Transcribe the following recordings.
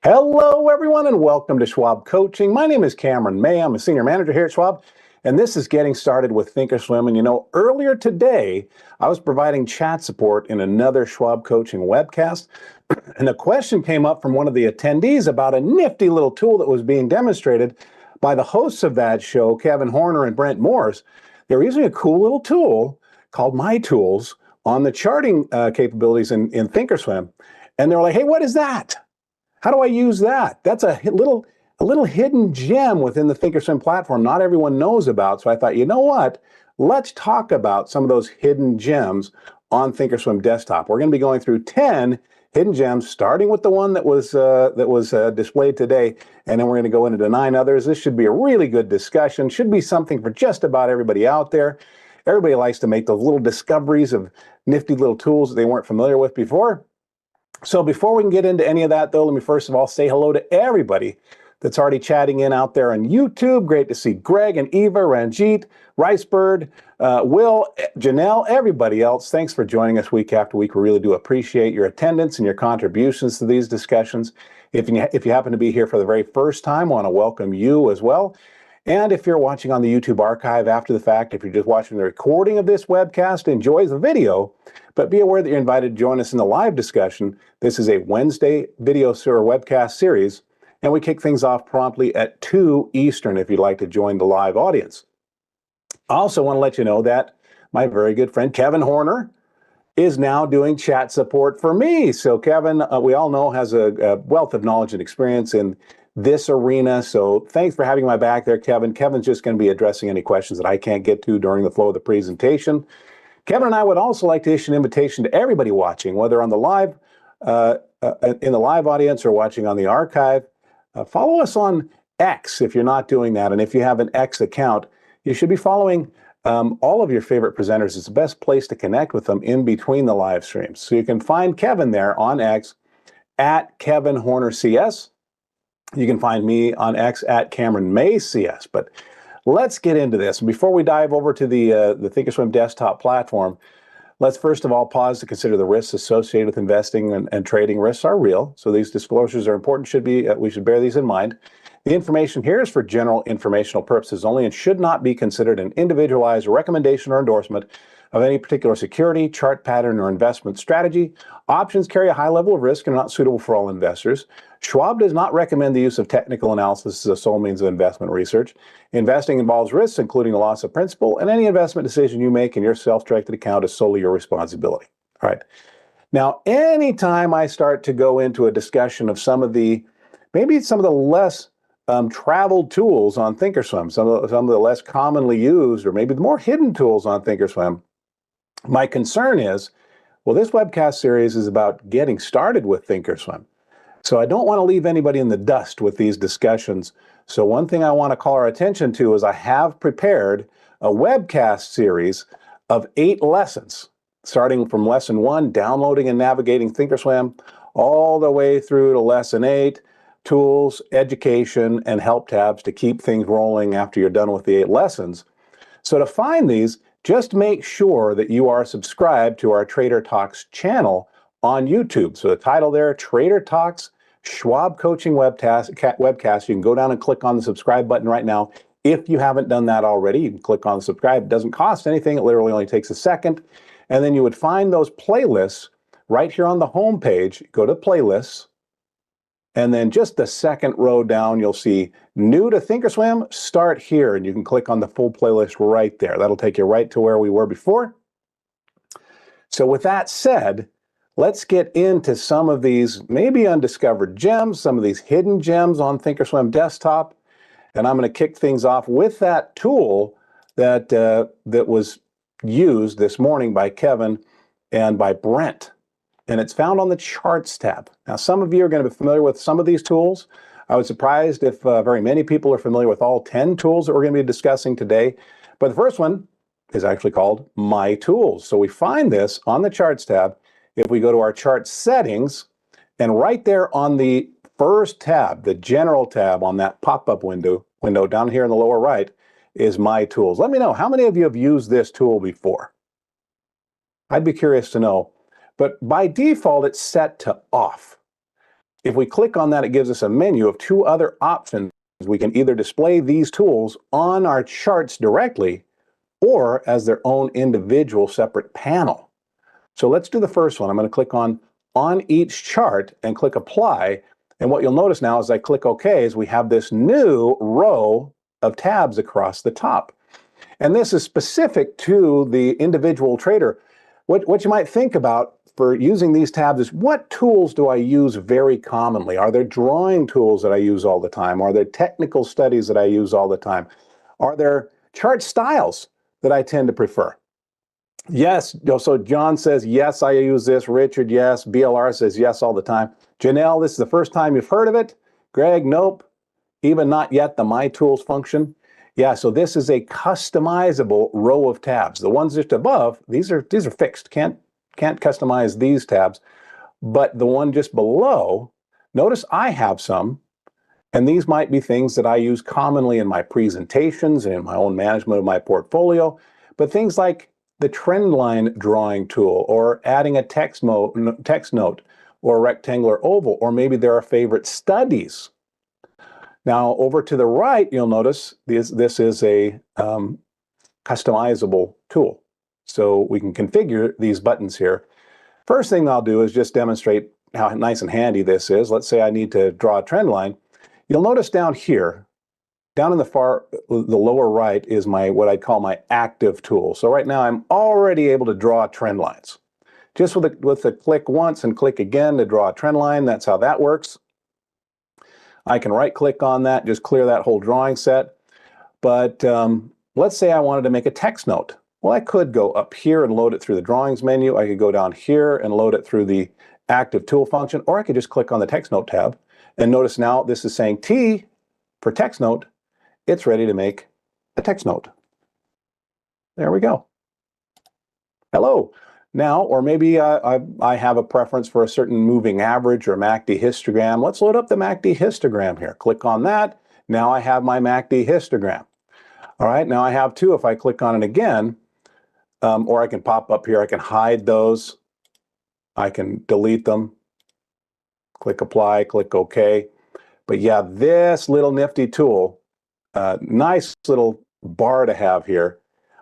Hello, everyone, and welcome to Schwab Coaching. My name is Cameron May. I'm a senior manager here at Schwab, and this is Getting Started with Thinkorswim. And you know, earlier today, I was providing chat support in another Schwab Coaching webcast, and a question came up from one of the attendees about a nifty little tool that was being demonstrated by the hosts of that show, Kevin Horner and Brent Morse. They were using a cool little tool called My Tools on the charting capabilities in Thinkorswim. And they were like, hey, what is that? How do I use that? That's a little hidden gem within the Thinkorswim platform not everyone knows about. So I thought, you know what? Let's talk about some of those hidden gems on Thinkorswim desktop. We're going to be going through 10 hidden gems, starting with the one that was displayed today, and then we're going to go into 9 others. This should be a really good discussion. Should be something for just about everybody out there. Everybody likes to make those little discoveries of nifty little tools that they weren't familiar with before. So before we can get into any of that, though, let me first of all say hello to everybody that's already chatting in out there on YouTube. Great to see Greg and Eva, Ranjit, Ricebird, Will, Janelle, everybody else. Thanks for joining us week after week. We really do appreciate your attendance and your contributions to these discussions. If you happen to be here for the very first time, I want to welcome you as well. And if you're watching on the YouTube archive after the fact, if you're just watching the recording of this webcast, enjoy the video, but be aware that you're invited to join us in the live discussion. This is a Wednesday video or webcast series, and we kick things off promptly at 2 Eastern if you'd like to join the live audience. I also want to let you know that my very good friend Kevin Horner is now doing chat support for me. So Kevin, we all know, has a wealth of knowledge and experience in this arena. So thanks for having my back there, Kevin. Kevin's just going to be addressing any questions that I can't get to during the flow of the presentation. Kevin and I would also like to issue an invitation to everybody watching, whether on the live, in the live audience or watching on the archive. Follow us on X if you're not doing that. And if you have an X account, you should be following all of your favorite presenters. It's the best place to connect with them in between the live streams. So you can find Kevin there on X at Kevin Horner CS. You can find me on X at Cameron May CS. But let's get into this. Before we dive over to the Thinkorswim desktop platform, let's first of all pause to consider the risks associated with investing and trading. Risks are real, so these disclosures are important. We should bear these in mind. The information here is for general informational purposes only and should not be considered an individualized recommendation or endorsement of any particular security, chart pattern, or investment strategy. Options carry a high level of risk and are not suitable for all investors. Schwab does not recommend the use of technical analysis as a sole means of investment research. Investing involves risks, including the loss of principal, and any investment decision you make in your self-directed account is solely your responsibility. All right. Now, anytime I start to go into a discussion of maybe some of the less traveled tools on Thinkorswim, some of the less commonly used, or maybe the more hidden tools on Thinkorswim, my concern is, well, this webcast series is about getting started with Thinkorswim. So I don't want to leave anybody in the dust with these discussions. So one thing I want to call our attention to is I have prepared a webcast series of 8 lessons, starting from lesson 1, downloading and navigating Thinkorswim, all the way through to lesson 8, tools, education, and help tabs to keep things rolling after you're done with the 8 lessons. So to find these, just make sure that you are subscribed to our Trader Talks channel on YouTube. So the title there, Trader Talks Schwab Coaching Webcast. You can go down and click on the subscribe button right now. If you haven't done that already, you can click on subscribe. It doesn't cost anything. It literally only takes a second. And then you would find those playlists right here on the home page. Go to playlists. And then just the second row down, you'll see new to Thinkorswim, start here. And you can click on the full playlist right there. That'll take you right to where we were before. So with that said, let's get into some of these maybe undiscovered gems, some of these hidden gems on Thinkorswim desktop. And I'm going to kick things off with that tool that was used this morning by Kevin and by Brent. And it's found on the Charts tab. Now, some of you are going to be familiar with some of these tools. I was surprised if very many people are familiar with all 10 tools that we're going to be discussing today. But the first one is actually called My Tools. So we find this on the Charts tab. If we go to our chart settings, and right there on the first tab, the General tab on that pop-up window down here in the lower right, is My Tools. Let me know, how many of you have used this tool before? I'd be curious to know. But by default, it's set to off. if we click on that, it gives us a menu of two other options. We can either display these tools on our charts directly or as their own individual separate panel. So let's do the first one. I'm going to click on each chart and click apply. And what you'll notice now as I click OK is we have this new row of tabs across the top. And this is specific to the individual trader. What you might think about for using these tabs is, what tools do I use very commonly? Are there drawing tools that I use all the time? Are there technical studies that I use all the time? Are there chart styles that I tend to prefer? Yes, so John says, yes, I use this. Richard, yes. BLR says yes all the time. Janelle, this is the first time you've heard of it. Greg, nope. Even not yet the My Tools function. Yeah, so this is a customizable row of tabs. The ones just above, these are fixed. Can't customize these tabs. But the one just below, notice I have some, and these might be things that I use commonly in my presentations and in my own management of my portfolio. But things like the trend line drawing tool, or adding a text note, or a rectangular oval, or maybe there are favorite studies. Now, over to the right, you'll notice this is a customizable tool. So we can configure these buttons here. First thing I'll do is just demonstrate how nice and handy this is. Let's say I need to draw a trend line. You'll notice down here, down in the lower right is what I'd call my active tool. So right now I'm already able to draw trend lines. Just with a click once and click again to draw a trend line, that's how that works. I can right click on that, just clear that whole drawing set. But let's say I wanted to make a text note. Well, I could go up here and load it through the drawings menu. I could go down here and load it through the active tool function, or I could just click on the text note tab. And notice now this is saying T for text note. It's ready to make a text note. There we go. Hello. Now, or maybe I have a preference for a certain moving average or MACD histogram. Let's load up the MACD histogram here. Click on that. Now I have my MACD histogram. All right, now I have two. If I click on it again, or I can pop up here, I can hide those. I can delete them. Click apply, click OK. But yeah, this little nifty tool, nice little bar to have here.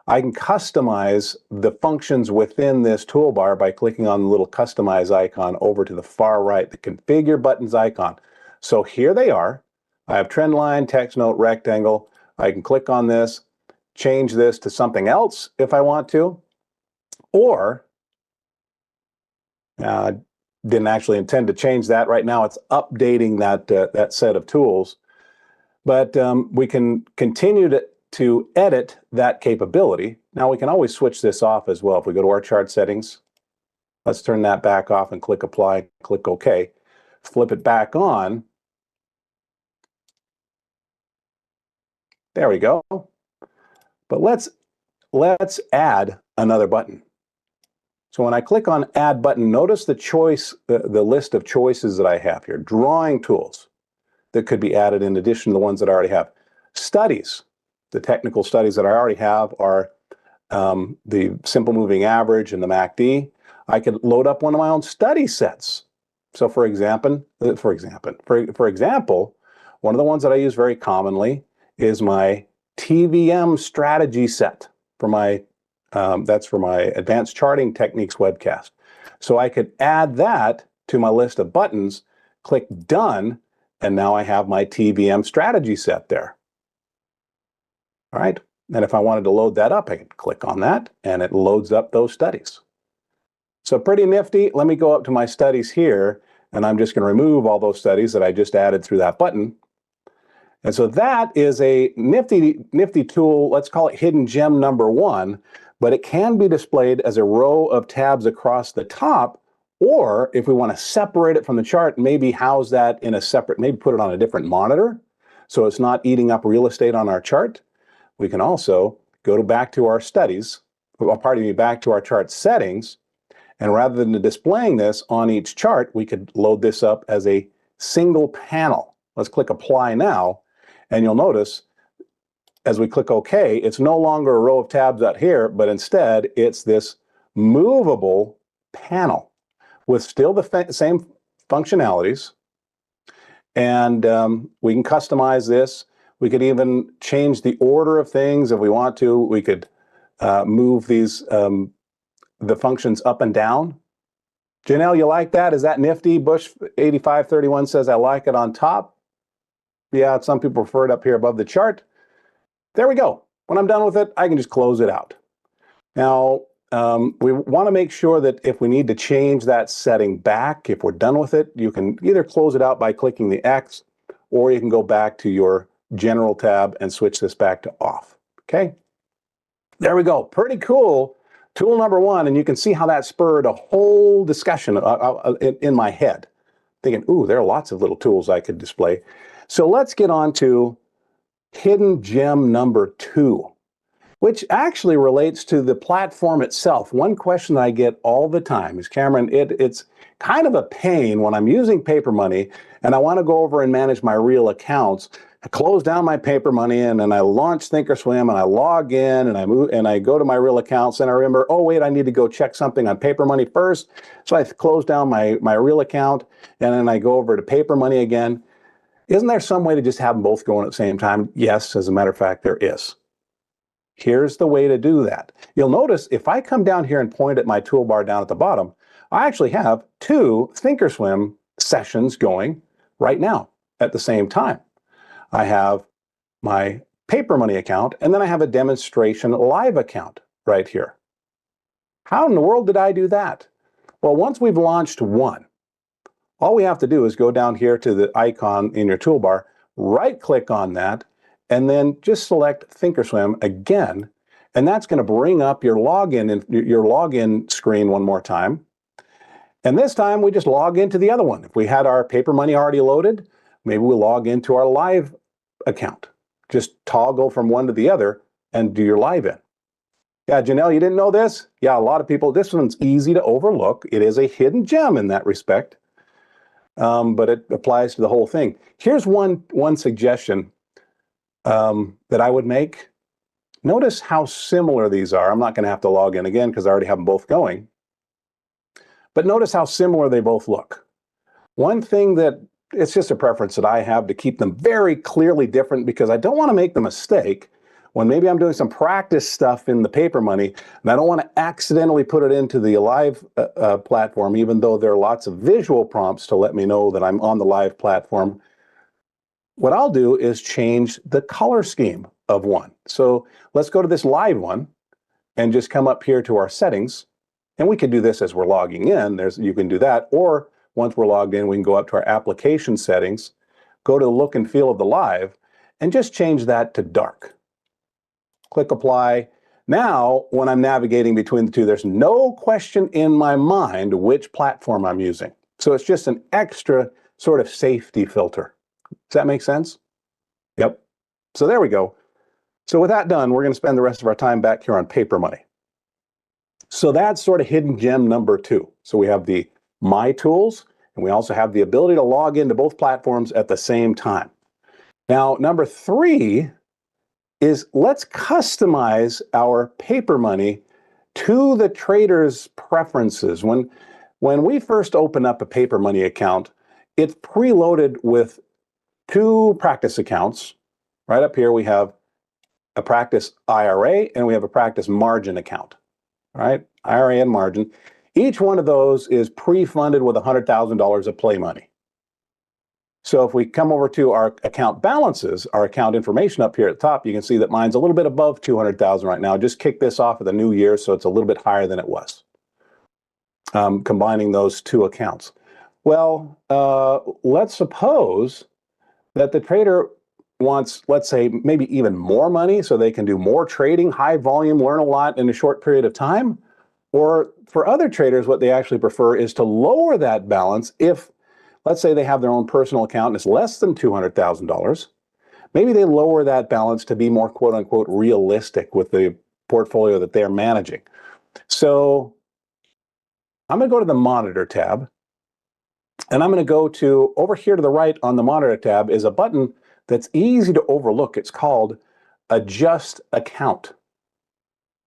I can customize the functions within this toolbar by clicking on the little customize icon over to the far right, the configure buttons icon. So here they are. I have trend line, text note, rectangle. I can click on this, change this to something else if I want to, or didn't actually intend to change that. Right now it's updating that set of tools. But we can continue to edit that capability. Now we can always switch this off as well. If we go to our chart settings, let's turn that back off and click apply, click OK. Flip it back on. There we go. But let's add another button. So when I click on add button, notice the choice, the list of choices that I have here. Drawing tools that could be added in addition to the ones that I already have. Studies. The technical studies that I already have are the simple moving average and the MACD. I could load up one of my own study sets. So for example, one of the ones that I use very commonly is my TVM strategy set for my that's for my Advanced Charting Techniques webcast. So I could add that to my list of buttons, click done, and now I have my TVM strategy set there. All right, and if I wanted to load that up, I could click on that and it loads up those studies. So pretty nifty. Let me go up to my studies here, and I'm just going to remove all those studies that I just added through that button. And so that is a nifty tool. Let's call it hidden gem number one, but it can be displayed as a row of tabs across the top, or if we want to separate it from the chart, maybe house that in a separate, maybe put it on a different monitor so it's not eating up real estate on our chart. We can also go back to our studies, back to our chart settings, and rather than displaying this on each chart, we could load this up as a single panel. Let's click apply now, and you'll notice as we click OK, it's no longer a row of tabs out here, but instead it's this movable panel with still the same functionalities. And we can customize this. We could even change the order of things if we want to. We could move these the functions up and down. Janelle, you like that? Is that nifty? Bush 8531 says I like it on top. Yeah, some people prefer it up here above the chart. There we go. When I'm done with it, I can just close it out. Now, we want to make sure that if we need to change that setting back, if we're done with it, you can either close it out by clicking the X, or you can go back to your General tab and switch this back to off. Okay, there we go. Pretty cool. Tool number one, and you can see how that spurred a whole discussion in my head, thinking, ooh, there are lots of little tools I could display. So let's get on to hidden gem number two, which actually relates to the platform itself. One question that I get all the time is, Cameron, it's kind of a pain when I'm using Paper Money and I want to go over and manage my real accounts. I close down my Paper Money and then I launch Thinkorswim and I log in and I move and I go to my real accounts and I remember, oh wait, I need to go check something on Paper Money first. So I close down my real account and then I go over to Paper Money again. Isn't there some way to just have them both going at the same time? Yes, as a matter of fact, there is. Here's the way to do that. You'll notice if I come down here and point at my toolbar down at the bottom, I actually have two Thinkorswim sessions going right now at the same time. I have my Paper Money account, and then I have a demonstration live account right here. How in the world did I do that? Well, once we've launched one, all we have to do is go down here to the icon in your toolbar, right-click on that, and then just select Thinkorswim again, and that's going to bring up your login screen one more time. And this time we just log into the other one. If we had our Paper Money already loaded, maybe we'll log into our live account. Just toggle from one to the other and do your live in. Yeah, Janelle, you didn't know this? Yeah, a lot of people, this one's easy to overlook. It is a hidden gem in that respect, but it applies to the whole thing. Here's one suggestion that I would make. Notice how similar these are. I'm not going to have to log in again because I already have them both going. But notice how similar they both look. One thing that it's just a preference that I have to keep them very clearly different because I don't want to make the mistake when maybe I'm doing some practice stuff in the Paper Money and I don't want to accidentally put it into the live platform, even though there are lots of visual prompts to let me know that I'm on the live platform. What I'll do is change the color scheme of one. So let's go to this live one and just come up here to our settings. And we can do this as we're logging in. You can do that. Or once we're logged in, we can go up to our application settings, go to the look and feel of the live, and just change that to dark. Click apply. Now, when I'm navigating between the two, there's no question in my mind which platform I'm using. So it's just an extra sort of safety filter. Does that make sense? Yep. So there we go. So with that done, we're going to spend the rest of our time back here on Paper Money. So that's sort of hidden gem number two. So we have the My Tools, and we also have the ability to log into both platforms at the same time. Now, number three is let's customize our Paper Money to the trader's preferences. When we first open up a Paper Money account, it's preloaded with two practice accounts. Right up here, we have a practice IRA and we have a practice margin account. Right? IRA and margin. Each one of those is pre-funded with $100,000 of play money. So if we come over to our account balances, our account information up here at the top, you can see that mine's a little bit above 200,000 right now. Just kick this off of the new year, so it's a little bit higher than it was, combining those two accounts. Well, let's suppose that the trader wants, let's say, maybe even more money so they can do more trading, high volume, learn a lot in a short period of time. Or for other traders, what they actually prefer is to lower that balance if, let's say, they have their own personal account and it's less than $200,000. Maybe they lower that balance to be more quote unquote realistic with the portfolio that they're managing. So I'm going to go to the Monitor tab. And I'm going to go to, over here to the right on the Monitor tab is a button that's easy to overlook. It's called Adjust Account.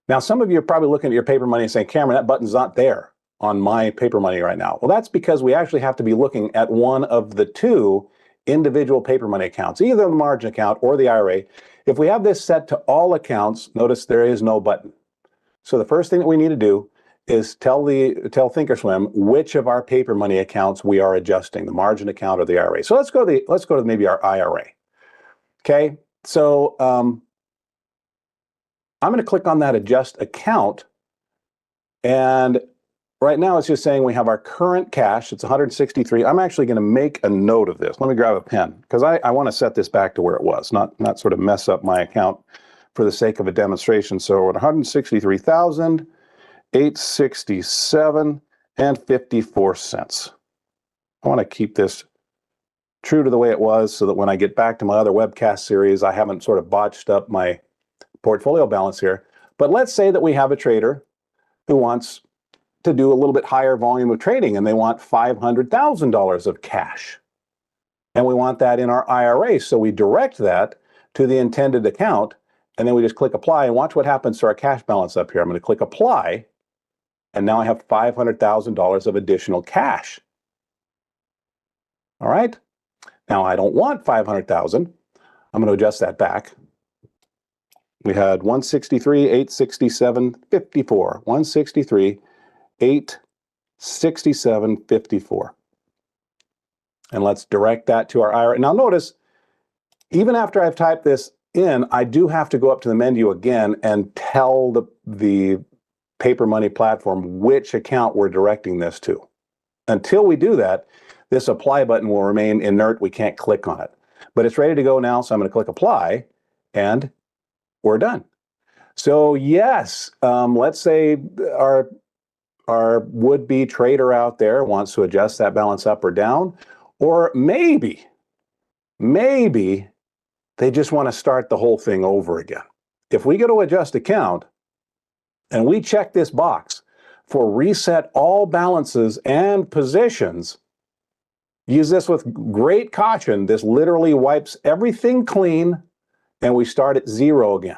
Now, some of you are probably looking at your Paper Money and saying, Cameron, that button's not there on my Paper Money right now. Well, that's because we actually have to be looking at one of the two individual paper money accounts, either the margin account or the IRA, if we have this set to all accounts, notice there is no button. So the first thing that we need to do is tell Thinkorswim which of our paper money accounts we are adjusting, the margin account or the IRA. So let's go to maybe our IRA. Okay, so I'm going to click on that adjust account, and right now it's just saying we have our current cash. It's 163. I'm actually going to make a note of this. Let me grab a pen because I want to set this back to where it was, not sort of mess up my account for the sake of a demonstration. So we're at 163,867 and 54 cents. I want to keep this true to the way it was so that when I get back to my other webcast series, I haven't sort of botched up my portfolio balance here. But let's say that we have a trader who wants to do a little bit higher volume of trading and they want $500,000 of cash. And we want that in our IRA. So we direct that to the intended account and then we just click apply and watch what happens to our cash balance up here. I'm going to click apply and now I have $500,000 of additional cash. All right. Now I don't want 500,000. I'm going to adjust that back. We had 163, 867, 54. 163, 867, 54. And let's direct that to our IRA. Now notice, even after I've typed this in, I do have to go up to the menu again and tell the paper money platform which account we're directing this to. Until we do that, this apply button will remain inert. We can't click on it. But it's ready to go now, so I'm going to click apply, and we're done. So yes, let's say our would-be trader out there wants to adjust that balance up or down, or maybe they just want to start the whole thing over again. If we go to adjust account and we check this box for reset all balances and positions, use this with great caution. This literally wipes everything clean and we start at zero again.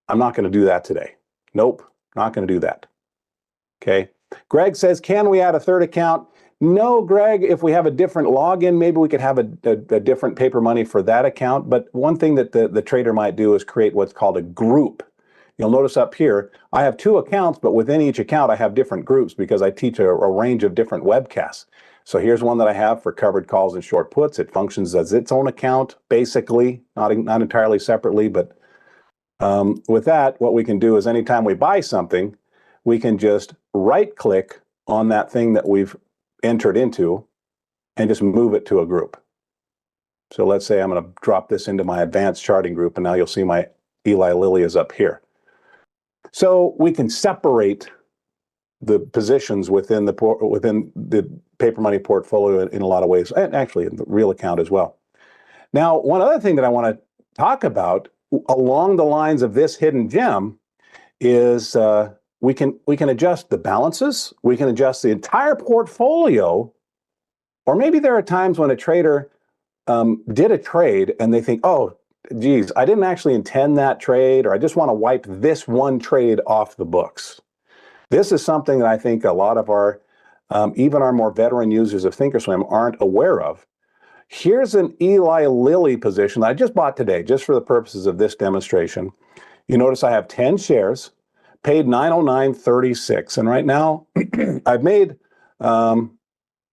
I'm not going to do that today. Nope, not going to do that. Okay. Greg says, can we add a third account? No, Greg, if we have a different login, maybe we could have a different paper money for that account. But one thing that the trader might do is create what's called a group. You'll notice up here, I have 2 accounts, but within each account, I have different groups because I teach a range of different webcasts. So here's one that I have for covered calls and short puts. It functions as its own account, basically, not entirely separately. But with that, what we can do is anytime we buy something, we can just right-click on that thing that we've entered into and just move it to a group. So let's say I'm going to drop this into my advanced charting group, and now you'll see my Eli Lilly is up here. So we can separate the positions within the paper money portfolio in a lot of ways, and actually in the real account as well. Now, one other thing that I want to talk about along the lines of this hidden gem is we can adjust the balances, we can adjust the entire portfolio, or maybe there are times when a trader did a trade and they think, oh, geez, I didn't actually intend that trade, or I just want to wipe this one trade off the books. This is something that I think a lot of our, even our more veteran users of Thinkorswim aren't aware of. Here's an Eli Lilly position that I just bought today, just for the purposes of this demonstration. You notice I have 10 shares, paid $909.36, and right now I've made, no,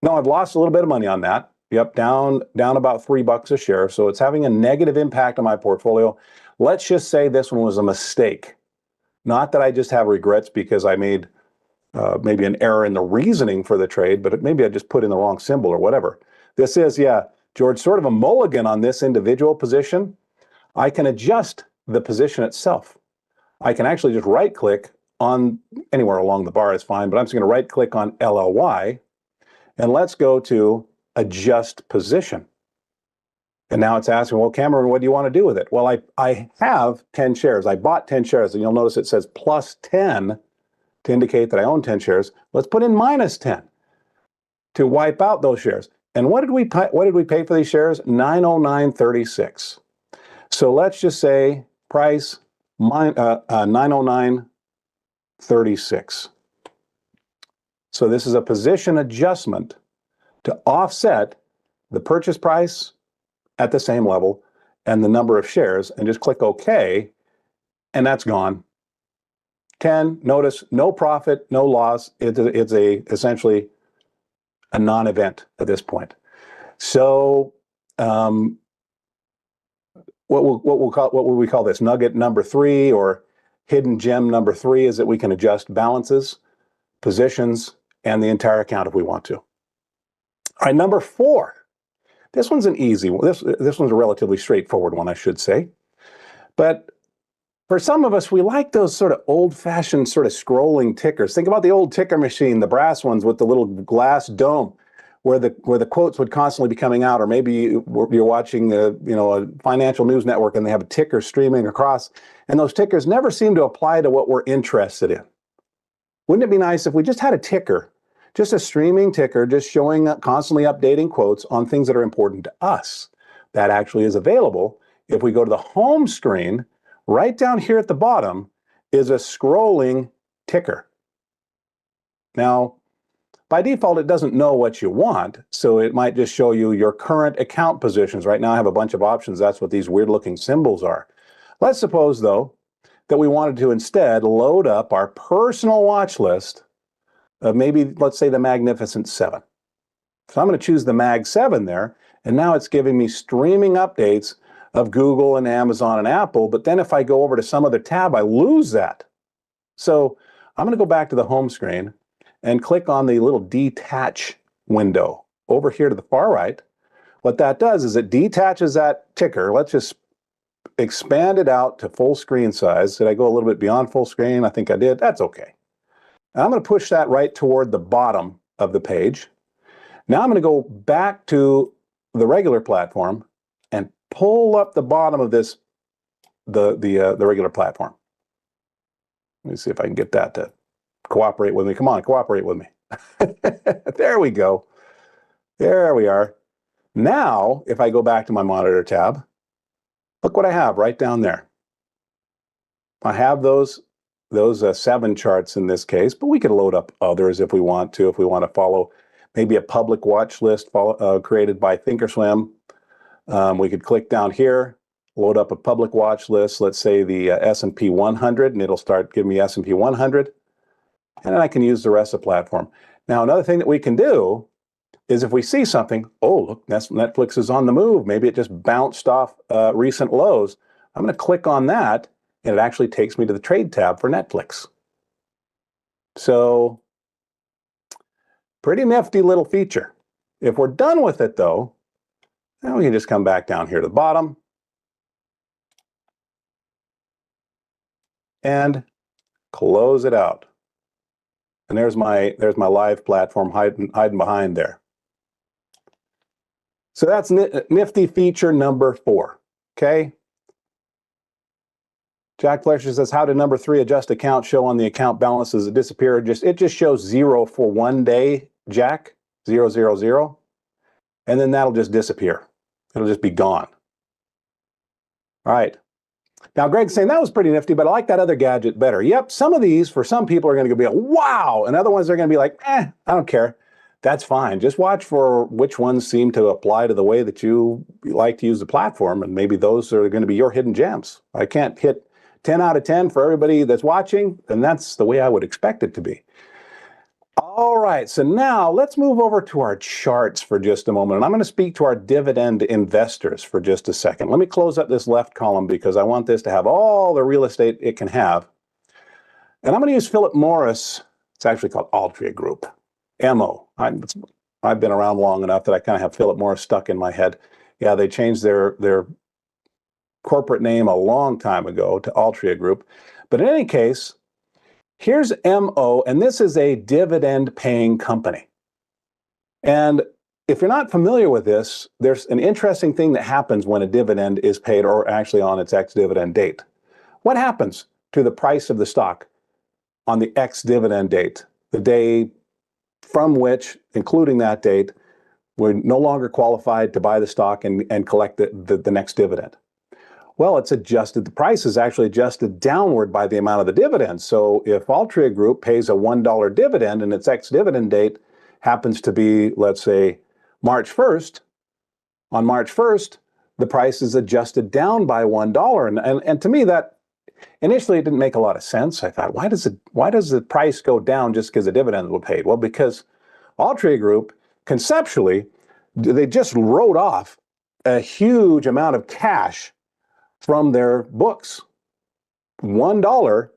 I've lost a little bit of money on that. Yep, down about $3 a share. So it's having a negative impact on my portfolio. Let's just say this one was a mistake. Not that I just have regrets because I made maybe an error in the reasoning for the trade, but maybe I just put in the wrong symbol or whatever. This is, yeah, George, sort of a mulligan on this individual position. I can adjust the position itself. I can actually just right-click on anywhere along the bar is fine, but I'm just going to right-click on LLY, and let's go to adjust position. And now it's asking, well, Cameron, what do you want to do with it? Well, I have 10 shares. I bought 10 shares, and you'll notice it says plus 10 to indicate that I own 10 shares. Let's put in minus 10 to wipe out those shares. And what did we pay for these shares? $909.36. So let's just say price $909.36. So this is a position adjustment to offset the purchase price at the same level and the number of shares, and just click OK, and that's gone. 10, notice no profit, no loss. It's essentially a non-event at this point. So what would we call this? Nugget number 3 or hidden gem number 3 is that we can adjust balances, positions, and the entire account if we want to. All right, number 4. This one's an easy one. This one's a relatively straightforward one, I should say. But for some of us, we like those sort of old-fashioned sort of scrolling tickers. Think about the old ticker machine, the brass ones with the little glass dome where the quotes would constantly be coming out, or maybe you're watching a financial news network and they have a ticker streaming across, and those tickers never seem to apply to what we're interested in. Wouldn't it be nice if we just had a ticker, just a streaming ticker, just showing up, constantly updating quotes on things that are important to us? That actually is available. If we go to the home screen, right down here at the bottom is a scrolling ticker. Now, by default, it doesn't know what you want, so it might just show you your current account positions. Right now, I have a bunch of options. That's what these weird-looking symbols are. Let's suppose, though, that we wanted to instead load up our personal watch list of maybe, let's say, the Magnificent 7. So I'm going to choose the Mag 7 there, and now it's giving me streaming updates of Google and Amazon and Apple, but then if I go over to some other tab, I lose that. So I'm going to go back to the home screen and click on the little detach window over here to the far right. What that does is it detaches that ticker. Let's just expand it out to full screen size. Did I go a little bit beyond full screen? I think I did. That's okay. And I'm going to push that right toward the bottom of the page. Now I'm going to go back to the regular platform and pull up the bottom of this, the regular platform. Let me see if I can get that to cooperate with me. Come on, cooperate with me. There we go. There we are. Now, if I go back to my monitor tab, look what I have right down there. I have those 7 charts in this case, but we could load up others if we want to follow maybe a public watch list created by Thinkorswim. We could click down here, load up a public watch list, let's say the S&P 100, and it'll start giving me S&P 100. And then I can use the rest of the platform. Now, another thing that we can do is if we see something, oh, look, Netflix is on the move. Maybe it just bounced off recent lows. I'm going to click on that, and it actually takes me to the trade tab for Netflix. So, pretty nifty little feature. If we're done with it, though, now we can just come back down here to the bottom and close it out. And there's my live platform hiding behind there. So that's nifty feature number 4. Okay. Jack Fletcher says, how did number 3 adjust account show on the account balances that disappear? It just shows 0 for 1 day, Jack, 0, 0, 0. And then that'll just disappear. It'll just be gone. All right. Now, Greg's saying that was pretty nifty, but I like that other gadget better. Yep, some of these, for some people, are going to be like, wow, and other ones are going to be like, I don't care. That's fine. Just watch for which ones seem to apply to the way that you like to use the platform, and maybe those are going to be your hidden gems. I can't hit 10 out of 10 for everybody that's watching, and that's the way I would expect it to be. All right, so now let's move over to our charts for just a moment, and I'm going to speak to our dividend investors for just a second. Let me close up this left column because I want this to have all the real estate it can have. And I'm going to use Philip Morris. It's actually called Altria Group, MO. I've been around long enough that I kind of have Philip Morris stuck in my head. Yeah, they changed their corporate name a long time ago to Altria Group. But in any case, here's MO, and this is a dividend-paying company. And if you're not familiar with this, there's an interesting thing that happens when a dividend is paid, or actually on its ex-dividend date. What happens to the price of the stock on the ex-dividend date, the day from which, including that date, we're no longer qualified to buy the stock and collect the next dividend? Well, it's adjusted. The price is actually adjusted downward by the amount of the dividend. So if Altria Group pays a $1 dividend and its ex-dividend date happens to be, let's say, March 1st, On March 1st, the price is adjusted down by $1. And to me, that initially it didn't make a lot of sense. I thought, why does the price go down just because the dividends were paid? Well, because Altria Group, conceptually, they just wrote off a huge amount of cash from their books. $1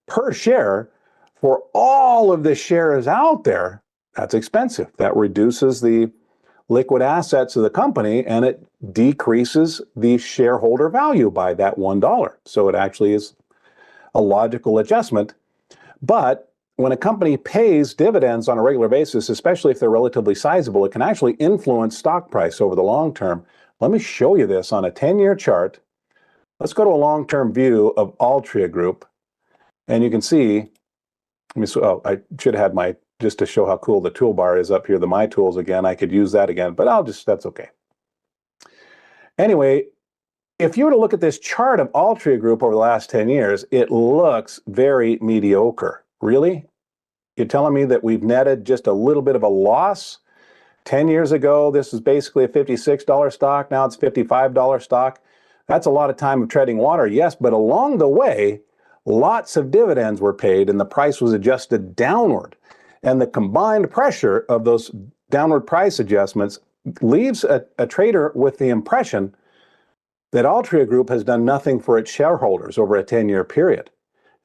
per share for all of the shares out there. That's expensive. That reduces the liquid assets of the company, and it decreases the shareholder value by that $1. So it actually is a logical adjustment. But when a company pays dividends on a regular basis, especially if they're relatively sizable, it can actually influence stock price over the long term. Let me show you this on a 10-year chart. Let's go to a long-term view of Altria Group. And you can see, I should have had my, just to show how cool the toolbar is up here, the My Tools again. I could use that again, but that's okay. Anyway, if you were to look at this chart of Altria Group over the last 10 years, it looks very mediocre. Really? You're telling me that we've netted just a little bit of a loss? 10 years ago, this was basically a $56 stock. Now it's $55 stock. That's a lot of time of treading water, yes, but along the way, lots of dividends were paid and the price was adjusted downward. And the combined pressure of those downward price adjustments leaves a trader with the impression that Altria Group has done nothing for its shareholders over a 10-year period.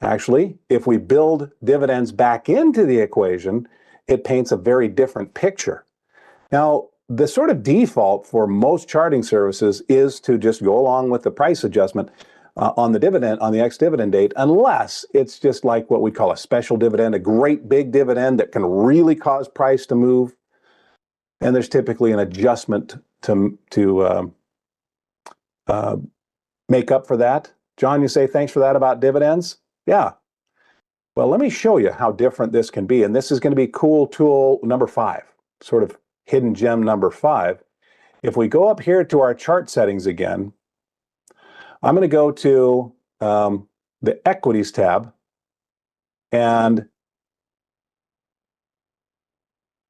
Actually, if we build dividends back into the equation, it paints a very different picture. Now, the sort of default for most charting services is to just go along with the price adjustment on the ex-dividend date, unless it's just like what we call a special dividend, a great big dividend that can really cause price to move. And there's typically an adjustment to make up for that. John, you say thanks for that about dividends? Yeah. Well, let me show you how different this can be. And this is going to be cool tool number 5, sort of hidden gem number 5. If we go up here to our chart settings again, I'm going to go to the equities tab, and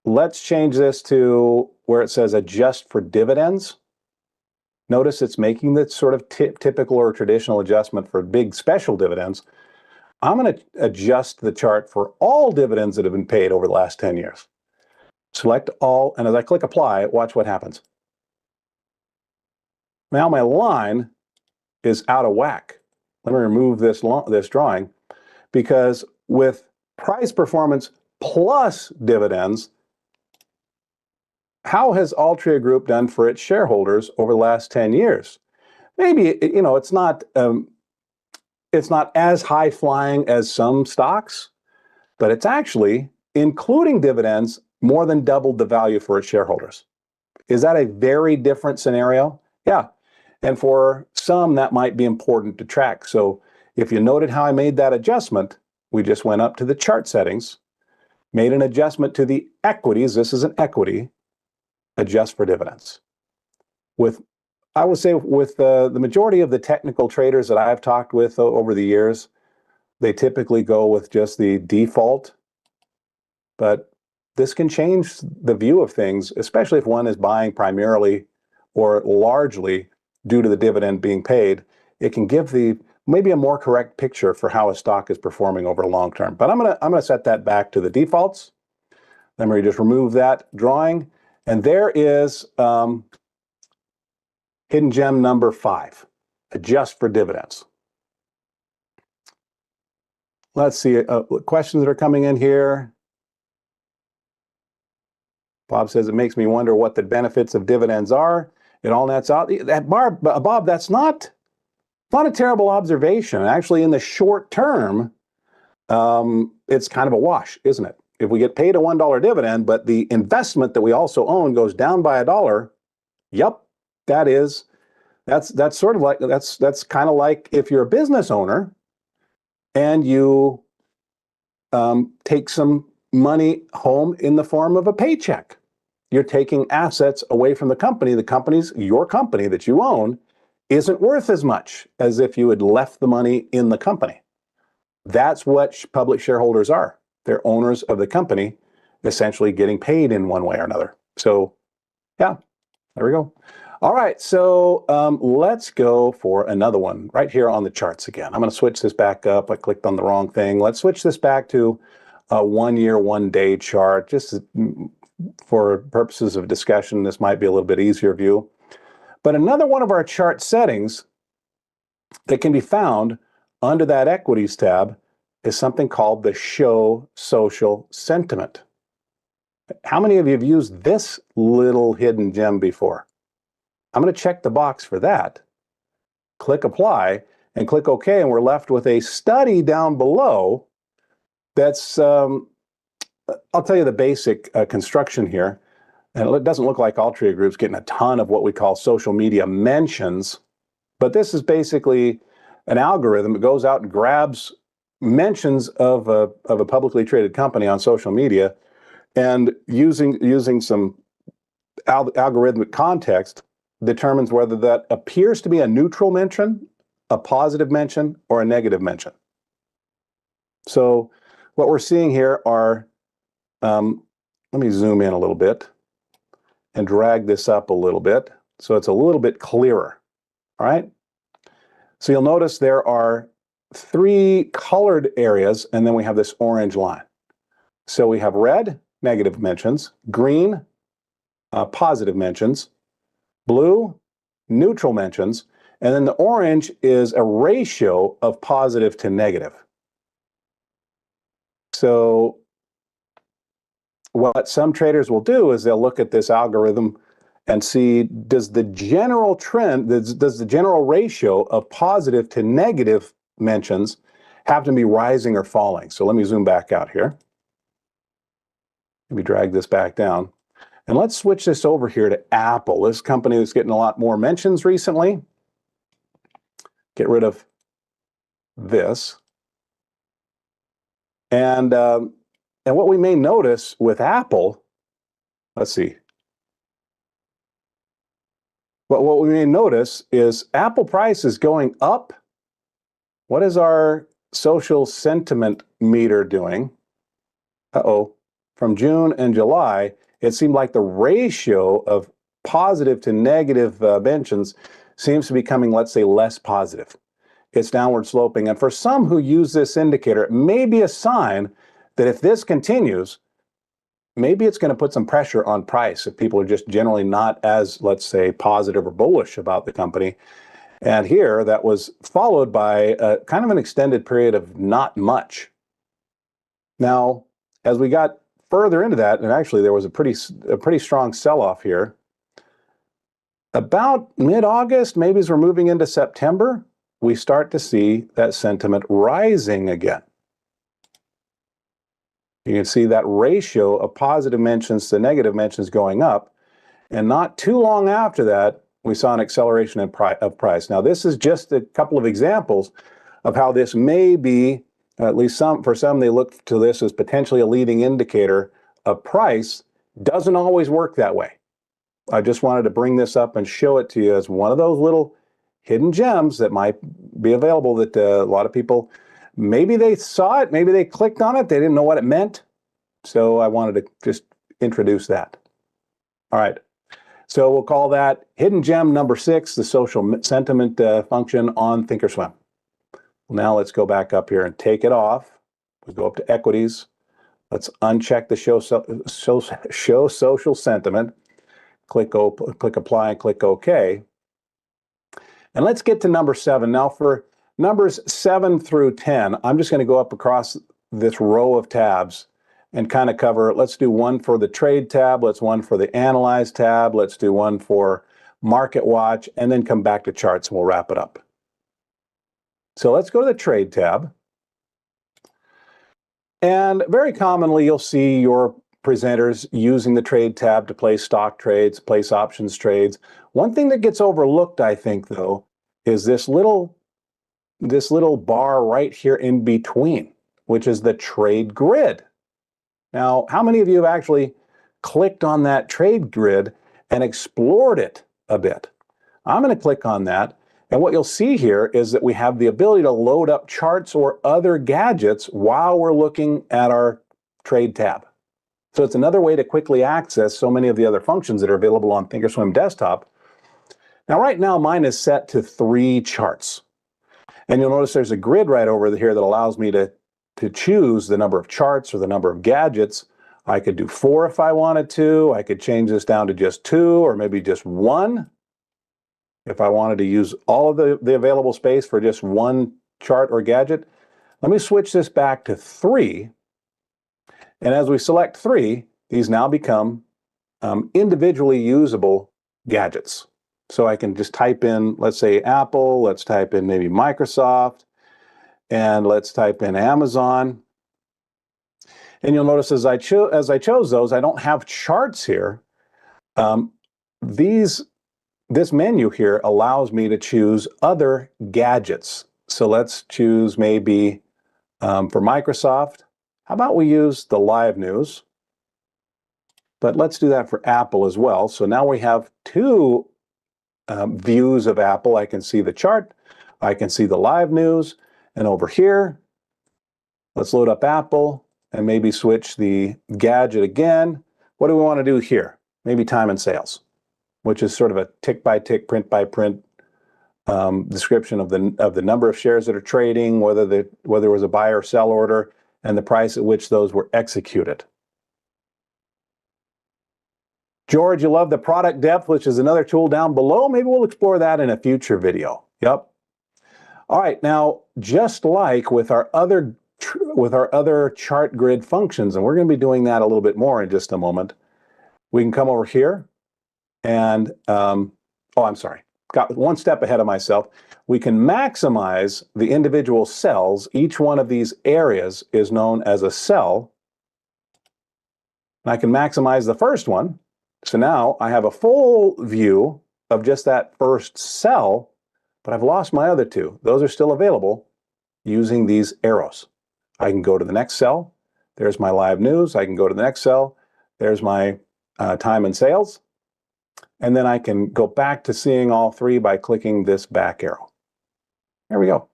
let's change this to where it says adjust for dividends. Notice it's making the sort of typical or traditional adjustment for big special dividends. I'm going to adjust the chart for all dividends that have been paid over the last 10 years. Select all, and as I click apply, watch what happens. Now my line is out of whack. Let me remove this drawing, because with price performance plus dividends, how has Altria Group done for its shareholders over the last 10 years? Maybe, it's not as high flying as some stocks, but it's actually, including dividends, more than doubled the value for its shareholders. Is that a very different scenario? Yeah. And for some, that might be important to track. So if you noted how I made that adjustment, we just went up to the chart settings, made an adjustment to the equities. This is an equity, adjust for dividends. I would say with the majority of the technical traders that I've talked with over the years, they typically go with just the default, but this can change the view of things, especially if one is buying primarily or largely due to the dividend being paid. It can give maybe a more correct picture for how a stock is performing over a long term. But I'm gonna set that back to the defaults. Then we just remove that drawing, and there is hidden gem number 5, adjust for dividends. Let's see questions that are coming in here. Bob says, it makes me wonder what the benefits of dividends are. It all nets out. Bob, that's not a terrible observation. Actually, in the short term, it's kind of a wash, isn't it? If we get paid a $1 dividend, but the investment that we also own goes down by $1, yep, that's sort of like, that's kind of like if you're a business owner and you take some money home in the form of a paycheck. You're taking assets away from the company. Your company that you own isn't worth as much as if you had left the money in the company. That's what public shareholders are. They're owners of the company, essentially getting paid in one way or another. So, yeah, there we go. All right, so let's go for another one right here on the charts again. I'm going to switch this back up. I clicked on the wrong thing. Let's switch this back to a 1 year, 1 day chart. Just for purposes of discussion, this might be a little bit easier view. But another one of our chart settings that can be found under that equities tab is something called the Show Social Sentiment. How many of you have used this little hidden gem before? I'm going to check the box for that, click Apply, and click OK, and we're left with a study down below that's, I'll tell you the basic construction here, and it doesn't look like Altria Group's getting a ton of what we call social media mentions, but this is basically an algorithm that goes out and grabs mentions of a publicly traded company on social media, and using some algorithmic context, determines whether that appears to be a neutral mention, a positive mention, or a negative mention. So what we're seeing here are, let me zoom in a little bit and drag this up a little bit so it's a little bit clearer. All right. So you'll notice there are 3 colored areas, and then we have this orange line. So we have red, negative mentions, green, positive mentions, blue, neutral mentions, and then the orange is a ratio of positive to negative. So what some traders will do is they'll look at this algorithm and see, does the general trend, does the general ratio of positive to negative mentions have to be rising or falling? So let me zoom back out here. Let me drag this back down. And let's switch this over here to Apple, this company that's getting a lot more mentions recently. Get rid of this. And what we may notice with Apple, let's see. But what we may notice is Apple price is going up. What is our social sentiment meter doing? From June and July, it seemed like the ratio of positive to negative mentions seems to be becoming, let's say, less positive. It's downward sloping. And for some who use this indicator, it may be a sign that if this continues, maybe it's going to put some pressure on price if people are just generally not as, let's say, positive or bullish about the company. And here, that was followed by a, kind of an extended period of not much. Now, as we got further into that, and actually there was a pretty strong sell-off here, about mid-August, maybe as we're moving into September, we start to see that sentiment rising again. You can see that ratio of positive mentions to negative mentions going up, and not too long after that, we saw an acceleration of price. Now, this is just a couple of examples of how this may be, at least for some, they look to this as potentially a leading indicator of price. Doesn't always work that way. I just wanted to bring this up and show it to you as one of those little hidden gems that might be available that a lot of people, maybe they saw it, maybe they clicked on it, they didn't know what it meant. So I wanted to just introduce that. All right. So we'll call that hidden gem number 6, the social sentiment function on Thinkorswim. Now let's go back up here and take it off. We go up to equities. Let's uncheck the show social sentiment. Click apply and click OK. And let's get to number 7. Now for numbers 7 through 10, I'm just going to go up across this row of tabs and kind of cover, let's do one for the trade tab, let's one for the analyze tab, let's do one for market watch, and then come back to charts and we'll wrap it up. So let's go to the trade tab. And very commonly, you'll see your presenters using the trade tab to place stock trades, place options trades. One thing that gets overlooked, I think, though, is this little bar right here in between, which is the trade grid. Now, how many of you have actually clicked on that trade grid and explored it a bit? I'm going to click on that. And what you'll see here is that we have the ability to load up charts or other gadgets while we're looking at our trade tab. So it's another way to quickly access so many of the other functions that are available on Thinkorswim desktop. Now, right now, mine is set to 3 charts. And you'll notice there's a grid right over here that allows me to choose the number of charts or the number of gadgets. I could do 4 if I wanted to. I could change this down to just 2 or maybe just 1 if I wanted to use all of the available space for just 1 chart or gadget. Let me switch this back to 3. And as we select 3, these now become individually usable gadgets. So I can just type in, let's say Apple, let's type in maybe Microsoft, and let's type in Amazon. And you'll notice as I chose those, I don't have charts here. This menu here allows me to choose other gadgets. So let's choose maybe for Microsoft, how about we use the live news? But let's do that for Apple as well. So now we have 2 views of Apple. I can see the chart, I can see the live news, and over here, let's load up Apple and maybe switch the gadget again. What do we want to do here? Maybe time and sales, which is sort of a tick by tick, print by print description of the number of shares that are trading, whether it was a buy or sell order, and the price at which those were executed. George, you love the product depth, which is another tool down below. Maybe we'll explore that in a future video. Yep. All right, now just like with our other chart grid functions, and we're going to be doing that a little bit more in just a moment, we can come over here and, oh, I'm sorry, got one step ahead of myself. We can maximize the individual cells. Each one of these areas is known as a cell. And I can maximize the first one. So now I have a full view of just that first cell, but I've lost my other 2. Those are still available using these arrows. I can go to the next cell. There's my live news. I can go to the next cell. There's my time and sales. And then I can go back to seeing all 3 by clicking this back arrow. There we go.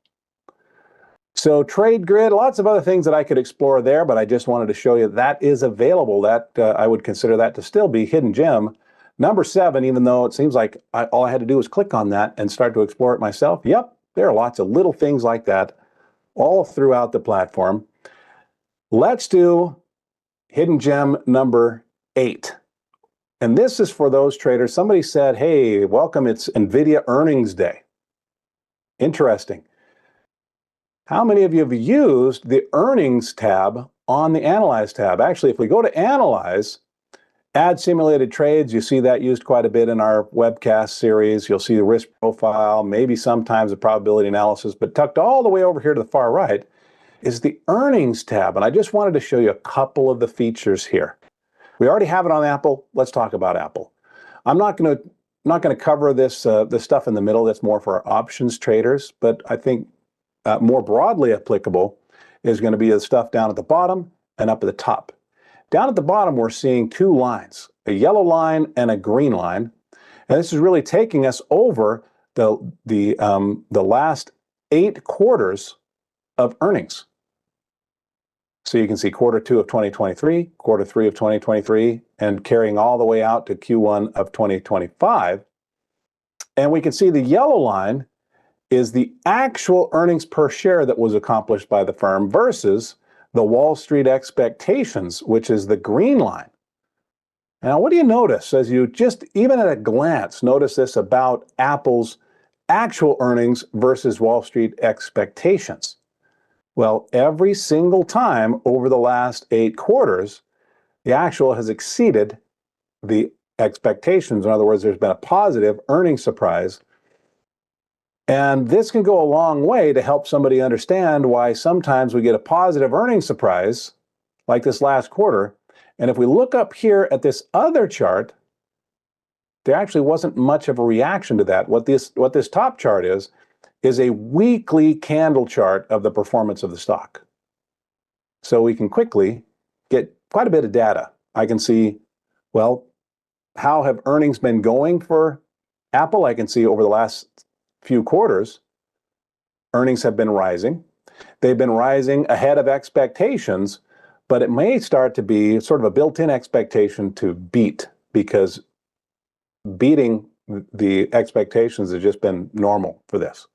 So trade grid, lots of other things that I could explore there, but I just wanted to show you that is available. That I would consider that to still be hidden gem number 7, even though it seems like all I had to do was click on that and start to explore it myself. Yep, there are lots of little things like that all throughout the platform. Let's do hidden gem number 8. And this is for those traders. Somebody said, hey, welcome, it's NVIDIA earnings day. Interesting. How many of you have used the earnings tab on the Analyze tab? Actually, if we go to Analyze, add simulated trades, you see that used quite a bit in our webcast series. You'll see the risk profile, maybe sometimes the probability analysis, but tucked all the way over here to the far right is the earnings tab. And I just wanted to show you a couple of the features here. We already have it on Apple. Let's talk about Apple. I'm not going to cover this stuff in the middle. That's more for our options traders, but I think more broadly applicable is going to be the stuff down at the bottom and up at the top. Down at the bottom, we're seeing 2 lines, a yellow line and a green line. And this is really taking us over the last 8 quarters of earnings. So you can see quarter 2 of 2023, quarter 3 of 2023, and carrying all the way out to Q1 of 2025. And we can see the yellow line is the actual earnings per share that was accomplished by the firm versus the Wall Street expectations, which is the green line. Now, what do you notice as you just, even at a glance, notice this about Apple's actual earnings versus Wall Street expectations? Well, every single time over the last 8 quarters, the actual has exceeded the expectations. In other words, there's been a positive earnings surprise. And this can go a long way to help somebody understand why sometimes we get a positive earnings surprise, like this last quarter. And if we look up here at this other chart, there actually wasn't much of a reaction to that. What this top chart is a weekly candle chart of the performance of the stock. So we can quickly get quite a bit of data. I can see, well, how have earnings been going for Apple? I can see over the last few quarters, earnings have been rising. They've been rising ahead of expectations, but it may start to be sort of a built-in expectation to beat, because beating the expectations have just been normal for this.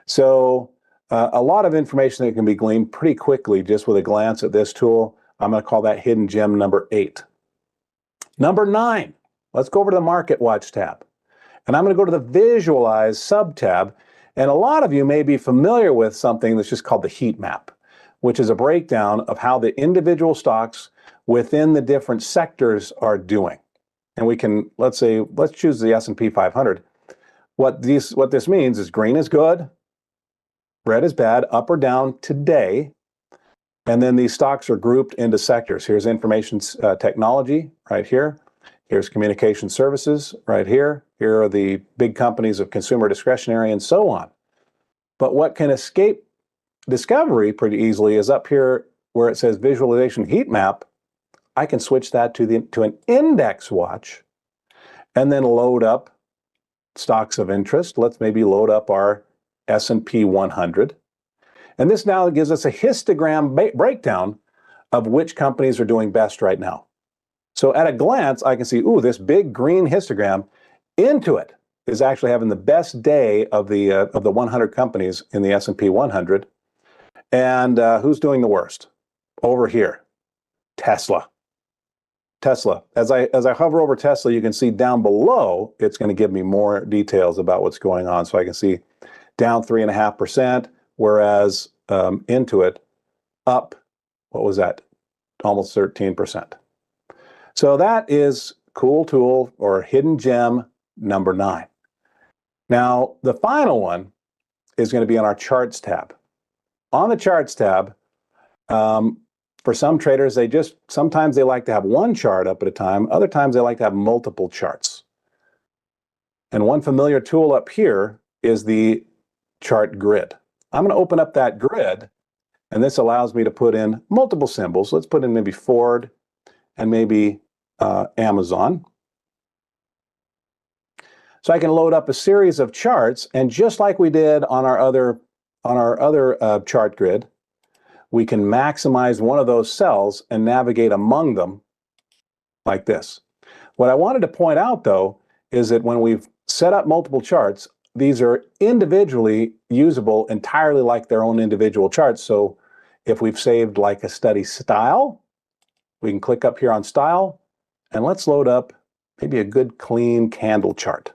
So a lot of information that can be gleaned pretty quickly just with a glance at this tool. I'm going to call that hidden gem number 8. Number 9, let's go over to the Market Watch tab. And I'm going to go to the Visualize sub-tab. And a lot of you may be familiar with something that's just called the heat map, which is a breakdown of how the individual stocks within the different sectors are doing. And we can, let's choose the S&P 500. What this means is green is good, red is bad, up or down today. And then these stocks are grouped into sectors. Here's information technology right here. Here's communication services right here. Here are the big companies of consumer discretionary and so on. But what can escape discovery pretty easily is up here where it says visualization heat map. I can switch that to an index watch and then load up stocks of interest. Let's maybe load up our S&P 100. And this now gives us a histogram breakdown of which companies are doing best right now. So at a glance, I can see, ooh, this big green histogram. Intuit is actually having the best day of the 100 companies in the S&P 100. And who's doing the worst? Over here, Tesla. Tesla. As I hover over Tesla, you can see down below, it's going to give me more details about what's going on. So I can see down 3.5%, whereas Intuit up, what was that? Almost 13%. So that is cool tool or hidden gem number 9. Now, the final one is going to be on our charts tab. On the charts tab, for some traders, sometimes they like to have one chart up at a time. Other times they like to have multiple charts. And one familiar tool up here is the chart grid. I'm going to open up that grid, and this allows me to put in multiple symbols. Let's put in maybe Ford and maybe Amazon. So I can load up a series of charts, and just like we did on our other chart grid, we can maximize one of those cells and navigate among them like this. What I wanted to point out, though, is that when we've set up multiple charts, these are individually usable entirely like their own individual charts. So if we've saved like a study style, we can click up here on style, and let's load up maybe a good clean candle chart.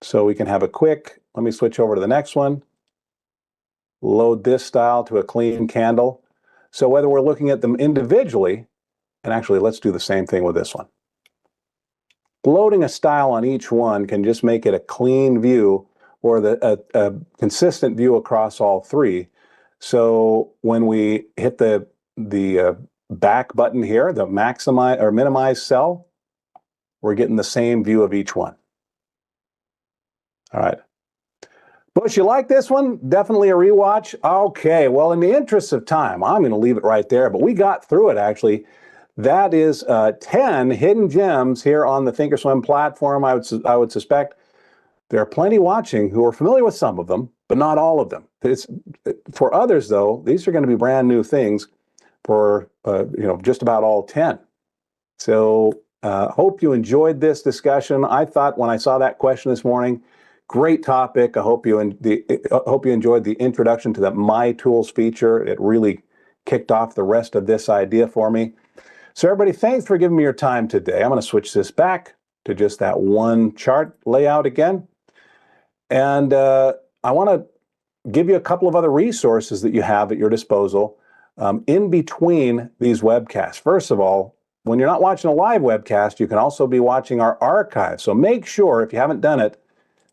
So we can have a quick, let me switch over to the next one. Load this style to a clean candle. So whether we're looking at them individually, and actually let's do the same thing with this one. Loading a style on each one can just make it a clean view or a consistent view across all three. So when we hit the back button here, the maximize or minimize cell, we're getting the same view of each one. All right. Bush, you like this one? Definitely a rewatch? Okay, well, in the interest of time, I'm going to leave it right there, but we got through it, actually. That is 10 hidden gems here on the Thinkorswim platform. I would suspect there are plenty watching who are familiar with some of them, but not all of them. For others, though, these are going to be brand new things for just about all 10. So hope you enjoyed this discussion. I thought when I saw that question this morning, great topic. I hope you enjoyed the introduction to the My Tools feature. It really kicked off the rest of this idea for me. So everybody, thanks for giving me your time today. I'm going to switch this back to just that one chart layout again. And I want to give you a couple of other resources that you have at your disposal in between these webcasts. First of all, when you're not watching a live webcast, you can also be watching our archive. So make sure, if you haven't done it,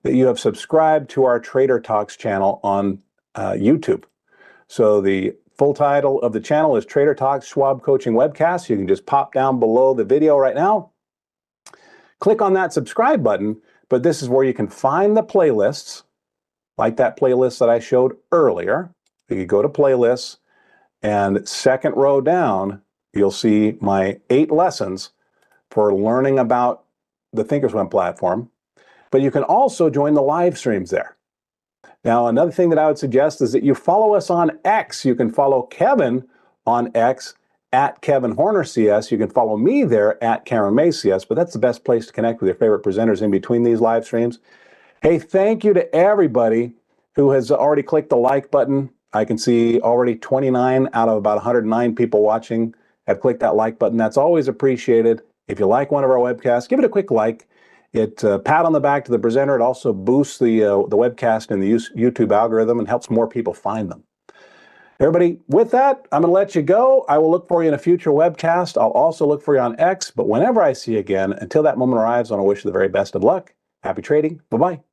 that you have subscribed to our Trader Talks channel on YouTube. So the full title of the channel is Trader Talks Schwab Coaching Webcast. You can just pop down below the video right now. Click on that subscribe button, but this is where you can find the playlists, like that playlist that I showed earlier. You go to playlists, and second row down, you'll see my 8 lessons for learning about the Thinkorswim platform. But you can also join the live streams there. Now, another thing that I would suggest is that you follow us on X. You can follow Kevin on X at Kevin Horner CS. You can follow me there at Cameron May CS, but that's the best place to connect with your favorite presenters in between these live streams. Hey, thank you to everybody who has already clicked the like button. I can see already 29 out of about 109 people watching have clicked that like button. That's always appreciated. If you like one of our webcasts, give it a quick like. It pat on the back to the presenter. It also boosts the webcast in the YouTube algorithm and helps more people find them. Everybody, with that, I'm going to let you go. I will look for you in a future webcast. I'll also look for you on X, but whenever I see you again, until that moment arrives, I want to wish you the very best of luck. Happy trading. Bye-bye.